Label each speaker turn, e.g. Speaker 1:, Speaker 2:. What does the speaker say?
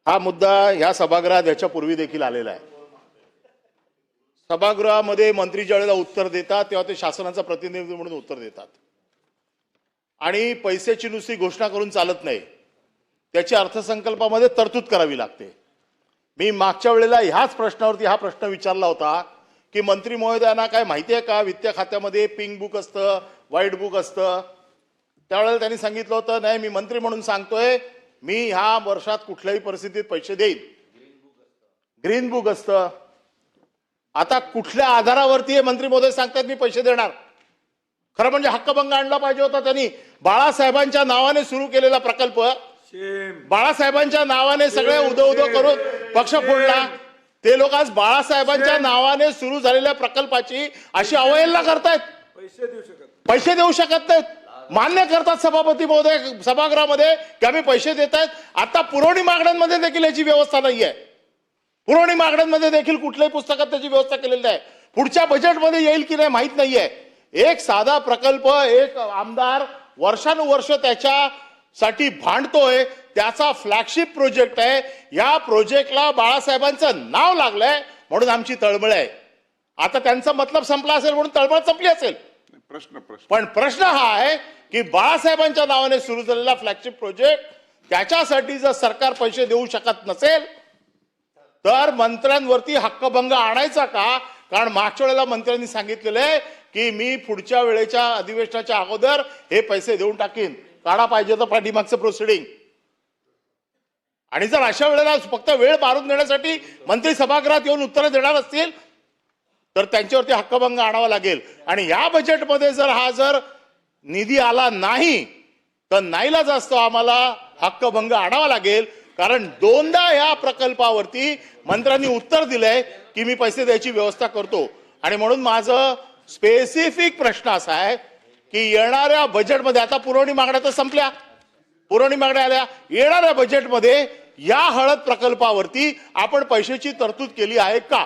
Speaker 1: हा मुद्दा ह्या सभागृहात याच्यापूर्वी देखील आलेला आहे। सभागृहामध्ये मंत्री ज्यावेळेला उत्तर देतात तेव्हा ते शासनाचा प्रतिनिधी म्हणून उत्तर देतात आणि पैशाची नुसती घोषणा करून चालत नाही, त्याची अर्थसंकल्पामध्ये तरतूद करावी लागते। मी मागच्या वेळेला ह्याच प्रश्नावरती हा प्रश्न विचारला होता की मंत्री महोदयांना काय माहिती आहे का वित्त खात्यामध्ये पिंक बुक असतं, व्हाईट बुक असतं। त्यावेळेला त्यांनी सांगितलं होतं नाही मी मंत्री म्हणून सांगतोय मी ह्या वर्षात कुठल्याही परिस्थितीत पैसे देईन, ग्रीन बुक असतं। आता कुठल्या आधारावरती हे मंत्री महोदय सांगतात मी पैसे देणार? खरं म्हणजे हक्कभंग आणला पाहिजे होता त्यांनी। बाळासाहेबांच्या नावाने सुरू केलेला प्रकल्प, बाळासाहेबांच्या नावाने सगळे उदो करून पक्ष फोडला, ते लोक आज बाळासाहेबांच्या नावाने सुरू झालेल्या प्रकल्पाची अशी अवहेलना करतायत। पैसे देऊ शकत नाहीत, मान्य करतात सभापती महोदय सभागृहामध्ये की आम्ही पैसे देत आहेत। आता पुरवणी मागण्यांमध्ये देखील याची व्यवस्था नाहीये, पुरवणी मागण्यांमध्ये देखील कुठल्याही पुस्तकात त्याची व्यवस्था केलेली नाही। पुढच्या बजेटमध्ये येईल की नाही माहित नाहीये। एक साधा प्रकल्प एक आमदार वर्षानुवर्ष त्याच्यासाठी भांडतोय, त्याचा फ्लॅगशिप प्रोजेक्ट आहे, या प्रोजेक्टला बाळासाहेबांचं नाव लागलंय म्हणून आमची तळमळ आहे। आता त्यांचा मतलब संपला असेल म्हणून तळमळ संपली असेल, पण प्रश्न हा आहे की बाळासाहेबांच्या नावाने सुरू झालेला फ्लॅगशिप प्रोजेक्ट त्याच्यासाठी जर सरकार पैसे देऊ शकत नसेल तर मंत्र्यांवरती हक्कभंग आणायचा का? कारण मागच्या वेळेला मंत्र्यांनी सांगितलेलं आहे की मी पुढच्या वेळेच्या अधिवेशनाच्या अगोदर हे पैसे देऊन टाकीन, काढा पाहिजे तर पाठीमागचं प्रोसिडिंग। आणि जर अशा वेळेला फक्त वेळ मारून देण्यासाठी मंत्री सभागृहात येऊन उत्तरं देणार असतील तर त्यांच्यावरती हक्कभंग आणावा लागेल। आणि या बजेटमध्ये जर निधी आला नाही तर नाईलाज असतो आम्हाला हक्कभंग आणावा लागेल, कारण दोनदा या प्रकल्पावरती मंत्र्यांनी उत्तर दिलंय की मी पैसे द्यायची व्यवस्था करतो। आणि म्हणून माझं स्पेसिफिक प्रश्न असा आहे की येणाऱ्या बजेटमध्ये, आता पुरवणी मागण्या तर संपल्या, पुरवणी मागण्या आल्या, येणाऱ्या बजेटमध्ये या हळद प्रकल्पावरती आपण पैशाची तरतूद केली आहे का?